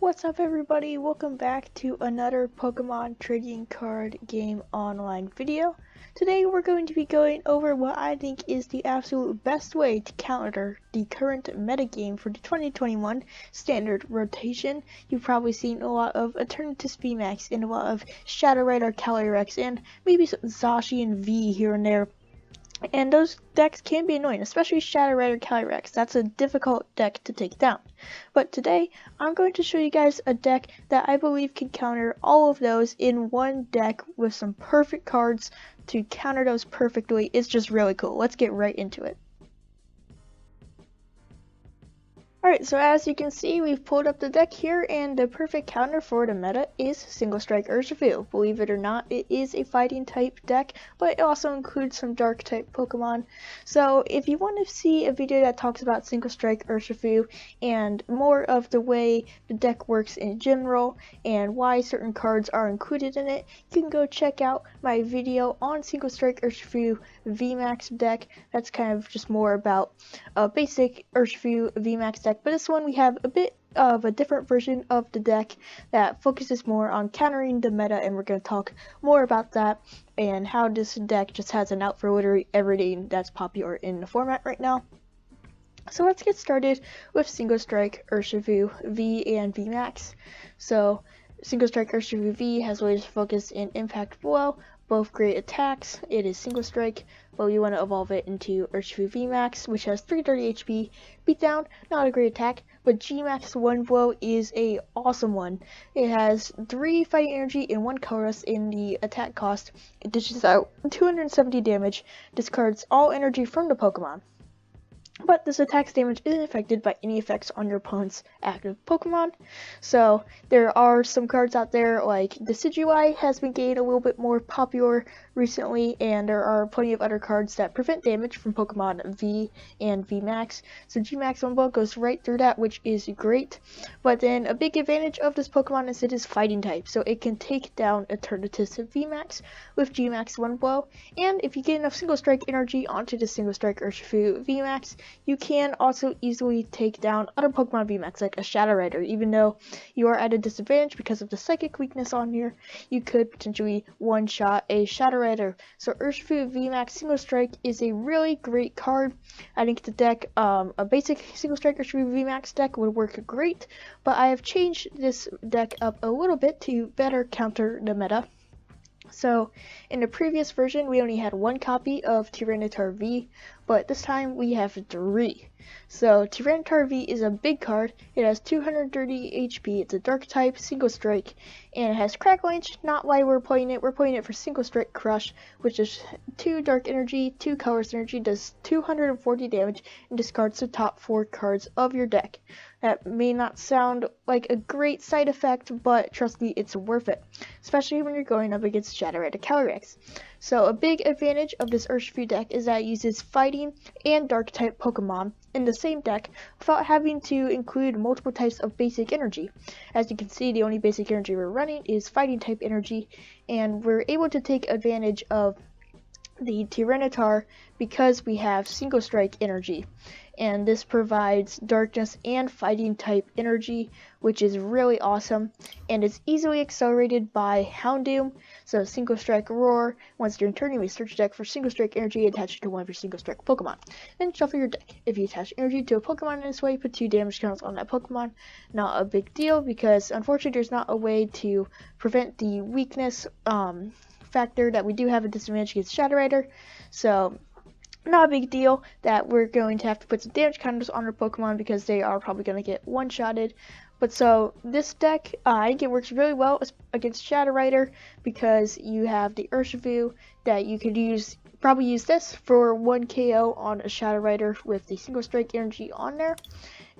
What's up everybody? Welcome back to another Pokemon trading card game online video. Today we're going to be going over what I think is the absolute best way to counter the current metagame for the 2021 standard rotation. You've probably seen a lot of Eternatus VMAX and a lot of Shadow Rider Calyrex and maybe some Zacian V here and there. And those decks can be annoying, especially Shadow Rider Calyrex. That's a difficult deck to take down. But today, I'm going to show you guys a deck that I believe can counter all of those in one deck with some perfect cards to counter those perfectly. It's just really cool. Let's get right into it. Alright, so as you can see, we've pulled up the deck here, and the perfect counter for the meta is Single Strike Urshifu. Believe it or not, it is a fighting type deck, but it also includes some dark type Pokemon. So if you want to see a video that talks about Single Strike Urshifu and more of the way the deck works in general and why certain cards are included in it, you can go check out my video on Single Strike Urshifu VMAX deck. That's kind of just more about a basic Urshifu VMAX deck. But this one we have a bit of a different version of the deck that focuses more on countering the meta, and we're going to talk more about that and how this deck just has an out for literally everything that's popular in the format right now. So let's get started with Single Strike Urshifu V and VMAX. So Single Strike Urshifu V has laser focus and impact blow, both great attacks. It is Single Strike, but we want to evolve it into Urshifu VMAX, which has 330 HP. Beatdown, not a great attack, but Gmax 1 blow is a awesome one. It has 3 fighting energy and 1 colorless in the attack cost. It dishes out 270 damage, discards all energy from the Pokemon. But this attack's damage isn't affected by any effects on your opponent's active Pokemon. So there are some cards out there like the TCG has been getting a little bit more popular recently, and there are plenty of other cards that prevent damage from Pokemon V and VMAX. So Gmax 1 blow goes right through that, which is great. But then a big advantage of this Pokemon is it is fighting type, so it can take down Eternatus VMAX with Gmax 1 blow. And if you get enough Single Strike energy onto the Single Strike Urshifu VMAX, you can also easily take down other Pokemon VMAX, like a Shadow Rider. Even though you are at a disadvantage because of the Psychic weakness on here, you could potentially one-shot a Shadow Rider. So Urshifu VMAX Single Strike is a really great card. I think the deck, a basic Single Strike Urshifu VMAX deck would work great, but I have changed this deck up a little bit to better counter the meta. So, in the previous version, we only had 1 copy of Tyranitar V, but this time we have 3. So, Tyranitar V is a big card. It has 230 HP, it's a dark type, Single Strike, and it has Crackle Lynch. Not why we're playing it. We're playing it for Single Strike Crush, which is 2 dark energy, 2 colorless energy, does 240 damage, and discards the top 4 cards of your deck. That may not sound like a great side effect, but trust me, it's worth it, especially when you're going up against Shadow Rider Calyrex. So a big advantage of this Urshifu deck is that it uses fighting and dark type Pokemon in the same deck without having to include multiple types of basic energy. As you can see, the only basic energy we're running is fighting type energy, and we're able to take advantage of the Tyranitar because we have Single Strike energy, and this provides darkness and fighting type energy, which is really awesome, and it's easily accelerated by Houndoom. So Single Strike Roar, once during turn you may search your deck for Single Strike energy attached to one of your Single Strike Pokemon. Then shuffle your deck. If you attach energy to a Pokemon in this way, put 2 damage counters on that Pokemon. Not a big deal, because unfortunately there's not a way to prevent the weakness factor that we do have a disadvantage against Shadow Rider. So not a big deal that we're going to have to put some damage counters on our Pokemon because they are probably going to get one-shotted. But so this deck, I think it works really well against Shadow Rider because you have the Urshifu that you could probably use this for 1 KO on a Shadow Rider with the Single Strike energy on there.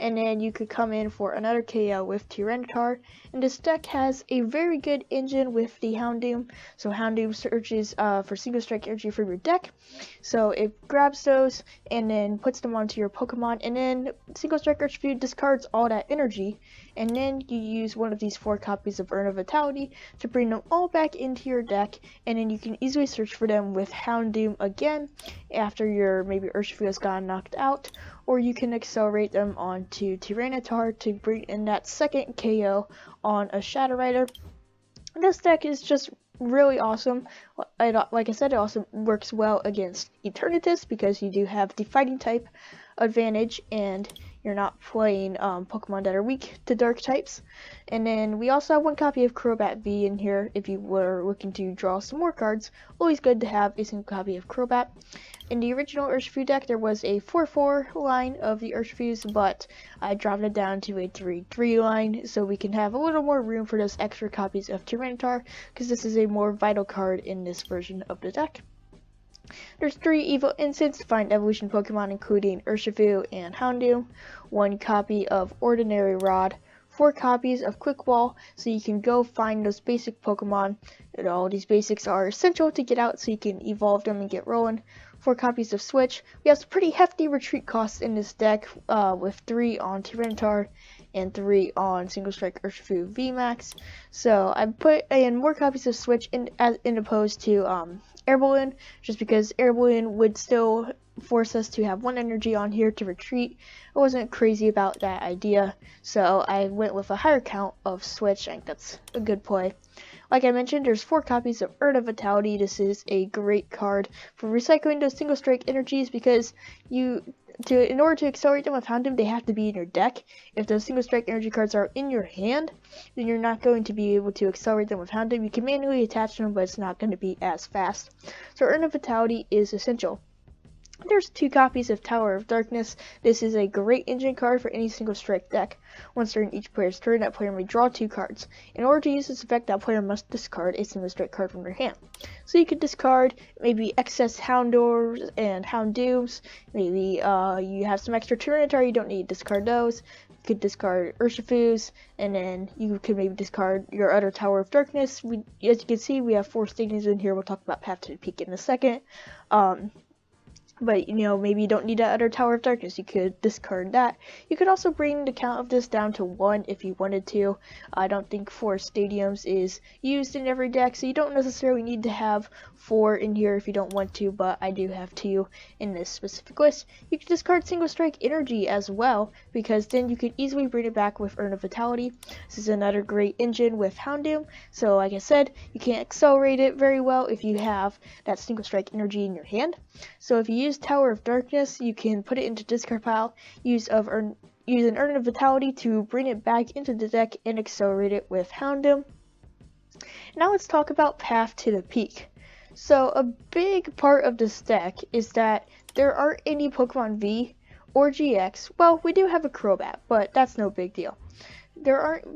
And then you could come in for another KO with Tyranitar. And this deck has a very good engine with the Houndoom. So Houndoom searches for Single Strike energy from your deck. So it grabs those and then puts them onto your Pokemon. And then Single Strike Urshifu discards all that energy. And then you use one of these 4 copies of Urn of Vitality to bring them all back into your deck. And then you can easily search for them with Houndoom again after your maybe Urshifu has gotten knocked out. or you can accelerate them onto Tyranitar to bring in that second KO on a Shadow Rider. This deck is just really awesome. Like I said, it also works well against Eternatus because you do have the fighting type advantage and you're not playing Pokemon that are weak to dark types. And then we also have one copy of Crobat V in here if you were looking to draw some more cards. Always good to have a single copy of Crobat. In the original Urshifu deck, there was a 4-4 line of the Urshifus, but I dropped it down to a 3-3 line so we can have a little more room for those extra copies of Tyranitar, because this is a more vital card in this version of the deck. There's 3 Evil Instants to find evolution Pokemon, including Urshifu and Houndoom, 1 copy of Ordinary Rod, 4 copies of Quick Ball, so you can go find those basic Pokemon. And all these basics are essential to get out so you can evolve them and get rolling. 4 copies of Switch. We have some pretty hefty retreat costs in this deck, with 3 on Tyranitar and 3 on Single Strike Urshifu VMAX. So I put in more copies of Switch in opposed to Air Balloon, just because Air Balloon would still force us to have 1 energy on here to retreat. I wasn't crazy about that idea, so I went with a higher count of Switch. I think that's a good play. Like I mentioned, there's 4 copies of Urn of Vitality. This is a great card for recycling those single strike energies because in order to accelerate them with Houndoom, they have to be in your deck. If those single strike energy cards are in your hand, then you're not going to be able to accelerate them with Houndoom. You can manually attach them, but it's not going to be as fast. So Urn of Vitality is essential. There's 2 copies of Tower of Darkness. This is a great engine card for any single strike deck. Once during each player's turn, that player may draw 2 cards. In order to use this effect, that player must discard a single strike card from their hand. So you could discard maybe excess Houndours and Houndooms. Maybe you have some extra Tyranitar, you don't need to discard those. You could discard Urshifus, and then you could maybe discard your other Tower of Darkness. As you can see, we have 4 stadiums in here. We'll talk about Path to the Peak in a second. But, maybe you don't need that other Tower of Darkness. You could discard that. You could also bring the count of this down to 1 if you wanted to. I don't think 4 stadiums is used in every deck, so you don't necessarily need to have 4 in here if you don't want to, but I do have 2 in this specific list. You could discard Single Strike Energy as well, because then you could easily bring it back with Urn of Vitality. This is another great engine with Houndoom, so like I said, you can't accelerate it very well if you have that Single Strike Energy in your hand. So if you use Tower of Darkness, you can put it into discard pile, use an Urn of Vitality to bring it back into the deck and accelerate it with Houndoom. Now let's talk about Path to the Peak. So a big part of this deck is that there aren't any Pokemon V or GX. Well, we do have a Crobat, but that's no big deal. There aren't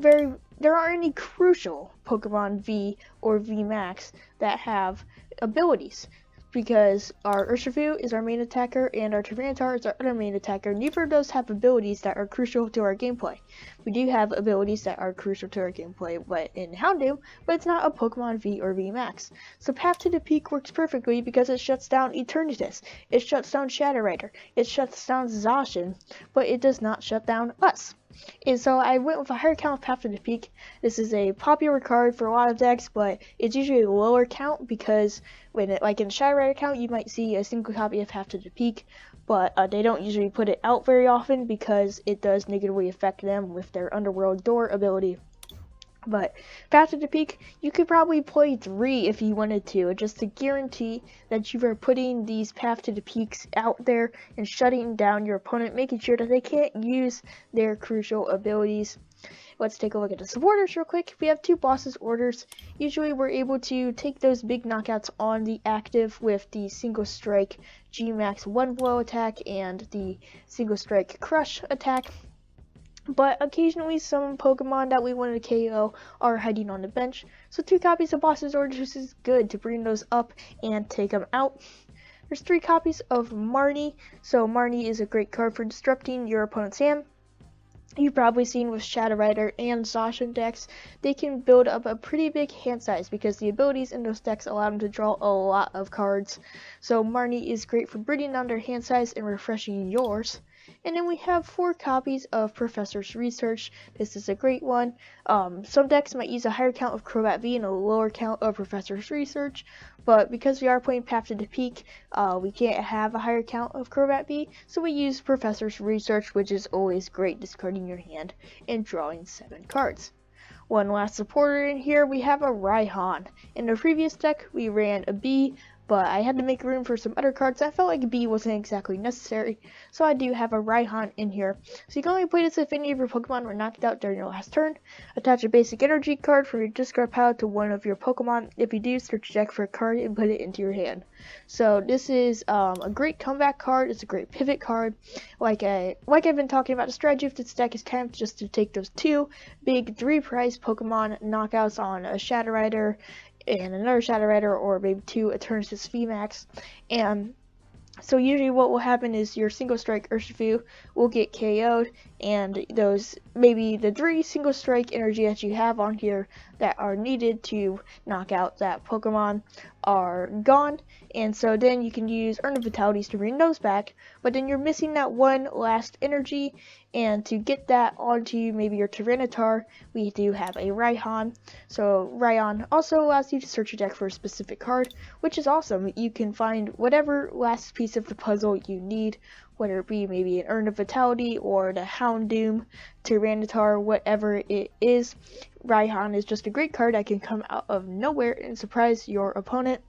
any crucial Pokemon V or VMAX that have abilities, because our Urshifu is our main attacker and our Tyranitar is our other main attacker. Neither of those have abilities that are crucial to our gameplay. We do have abilities that are crucial to our gameplay in Houndoom, but it's not a Pokemon V or VMAX. So Path to the Peak works perfectly because it shuts down Eternatus, it shuts down Shadow Rider, it shuts down Zacian, but it does not shut down us. And so I went with a higher count of Path to the Peak. This is a popular card for a lot of decks, but it's usually a lower count because like in the Shadow Rider count, you might see a single copy of Path to the Peak, but they don't usually put it out very often because it does negatively affect them with their Underworld Door ability. But Path to the Peak, you could probably play 3 if you wanted to, just to guarantee that you are putting these Path to the Peaks out there and shutting down your opponent, making sure that they can't use their crucial abilities. Let's take a look at the supporters real quick. We have 2 bosses orders. Usually we're able to take those big knockouts on the active with the Single Strike G-Max 1 blow attack and the Single Strike Crush attack. But occasionally some Pokemon that we wanted to KO are hiding on the bench, so 2 copies of Boss's Orders is good to bring those up and take them out. There's 3 copies of Marnie, so Marnie is a great card for disrupting your opponent's hand. You've probably seen with Shadow Rider and Zacian decks, they can build up a pretty big hand size because the abilities in those decks allow them to draw a lot of cards. So Marnie is great for bringing down their hand size and refreshing yours. And then we have 4 copies of Professor's Research. This is a great one. Some decks might use a higher count of Crobat V and a lower count of Professor's Research, but because we are playing Path to the Peak, we can't have a higher count of Crobat V, so we use Professor's Research, which is always great, discarding your hand and drawing 7 cards. One last supporter in here, we have a Raihan. In the previous deck, we ran a B, but I had to make room for some other cards. I felt like B wasn't exactly necessary, so I do have a Raihan in here. So you can only play this if any of your Pokemon were knocked out during your last turn. Attach a basic energy card from your discard pile to one of your Pokemon. If you do, search your deck for a card and put it into your hand. So this is a great comeback card. It's a great pivot card. Like I've been talking about, the strategy of this deck is kind of just to take those 2 big 3-prize Pokemon knockouts on a Shadow Rider and another Shadow Rider, or maybe 2 Eternatus VMAX, and so usually what will happen is your single strike Urshifu will get KO'd, and those, maybe the 3 single strike energy that you have on here that are needed to knock out that Pokemon are gone, and so then you can use Urn of Vitalities to bring those back, but then you're missing that one last energy, and to get that onto maybe your Tyranitar, we do have a Raihan. So Raihan also allows you to search your deck for a specific card, which is awesome. You can find whatever last piece of the puzzle you need, whether it be maybe an Urn of Vitality or the Houndoom, Tyranitar, whatever it is. Raihan is just a great card that can come out of nowhere and surprise your opponent.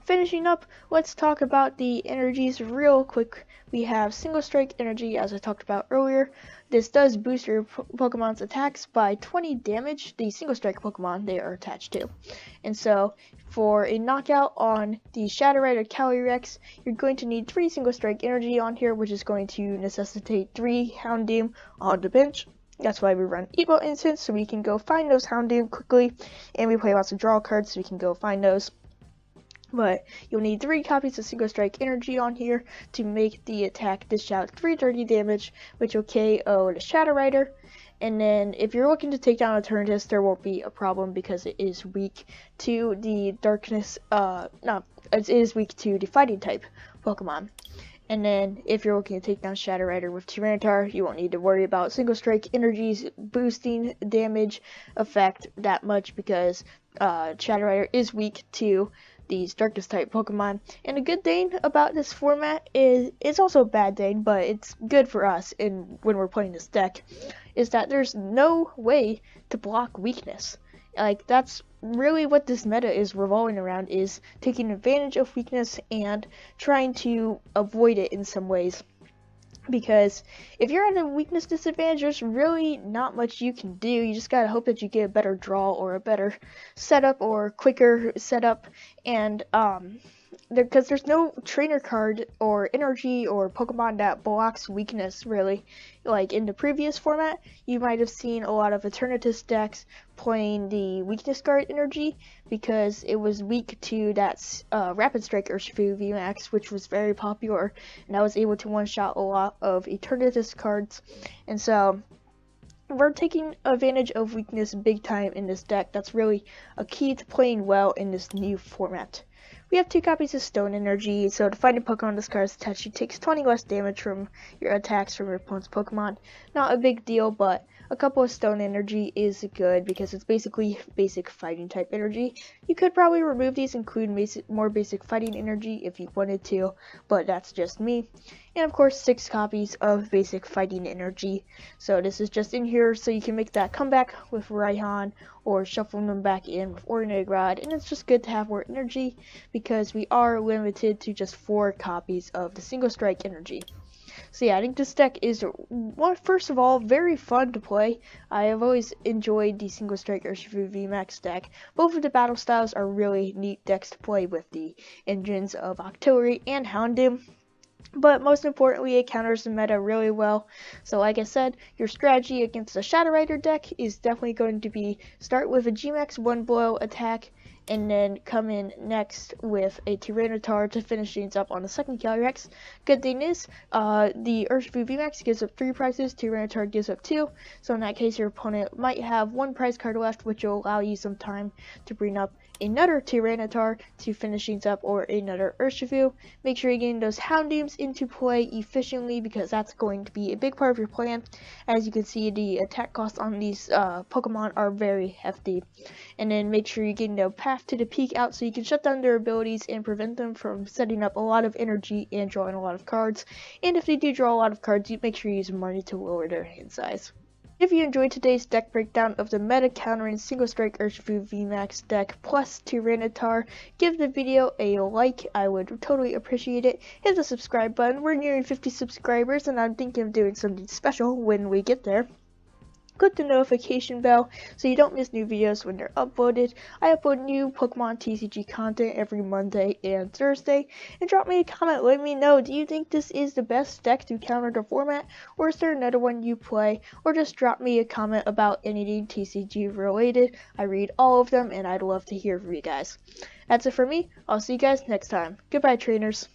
Finishing up, let's talk about the energies real quick. We have Single Strike Energy, as I talked about earlier. This does boost your Pokemon's attacks by 20 damage, the Single Strike Pokemon they are attached to. And so, for a knockout on the Shadow Rider Calyrex, you're going to need 3 Single Strike Energy on here, which is going to necessitate 3 Houndoom on the bench. That's why we run Evo Instance, so we can go find those Houndoom quickly, and we play lots of draw cards so we can go find those. But you'll need 3 copies of Single Strike Energy on here to make the attack dish out 330 damage, which will KO the Shadow Rider. And then if you're looking to take down Eternatus, there won't be a problem because it is weak to the darkness, it is weak to the fighting type Pokemon. And then if you're looking to take down Shadow Rider with Tyranitar, you won't need to worry about Single Strike Energy's boosting damage effect that much because Shadow Rider is weak to these Darkness type Pokemon. And a good thing about this format is, it's also a bad thing, but it's good for us when we're playing this deck, is that there's no way to block weakness. Like, that's really what this meta is revolving around, is taking advantage of weakness and trying to avoid it in some ways. Because if you're at a weakness disadvantage, there's really not much you can do. You just gotta hope that you get a better draw or a better setup or quicker setup. And because there's no trainer card or energy or Pokemon that blocks weakness, really. Like in the previous format, you might have seen a lot of Eternatus decks playing the weakness card energy because it was weak to that Rapid Strike Urshifu VMAX, which was very popular, and I was able to one-shot a lot of Eternatus cards. And so we're taking advantage of weakness big time in this deck. That's really a key to playing well in this new format. We have 2 copies of Stone Energy, so to find a Pokemon this card is attached, it takes 20 less damage from your attacks from your opponent's Pokemon. Not a big deal, but a couple of Stone Energy is good because it's basically basic fighting type energy. You could probably remove these, include more basic fighting energy if you wanted to, but that's just me. And of course 6 copies of basic fighting energy. So this is just in here so you can make that comeback with Raihan or shuffle them back in with Ordinary Rod. And it's just good to have more energy because we are limited to just 4 copies of the Single Strike Energy. So yeah, I think this deck is, first of all, very fun to play. I have always enjoyed the Single Strike Urshifu VMAX deck. Both of the battle styles are really neat decks to play with the engines of Octillery and Houndoom. But most importantly, it counters the meta really well. So like I said, your strategy against the Shadow Rider deck is definitely going to be start with a Gmax 1 blow attack and then come in next with a Tyranitar to finish things up on the second Calyrex. Good thing is, the Urshifu VMAX gives up 3 prizes, Tyranitar gives up 2, so in that case your opponent might have 1 prize card left, which will allow you some time to bring up another Tyranitar to finish things up, or another Urshifu. Make sure you're getting those Houndoums into play efficiently, because that's going to be a big part of your plan. As you can see, the attack costs on these Pokemon are very hefty. And then make sure you're getting the path to the peak out so you can shut down their abilities and prevent them from setting up a lot of energy and drawing a lot of cards. And if they do draw a lot of cards, you make sure you use money to lower their hand size. If you enjoyed today's deck breakdown of the meta countering Single Strike Urshifu VMAX deck plus Tyranitar, give the video a like. I would totally appreciate it. Hit the subscribe button. We're nearing 50 subscribers, and I'm thinking of doing something special when we get there. Click the notification bell so you don't miss new videos when they're uploaded. I upload new Pokemon TCG content every Monday and Thursday. And drop me a comment, let me know, do you think this is the best deck to counter the format, or is there another one you play? Or just drop me a comment about anything TCG related. I read all of them and I'd love to hear from you guys. That's it for me. I'll see you guys next time. Goodbye, trainers.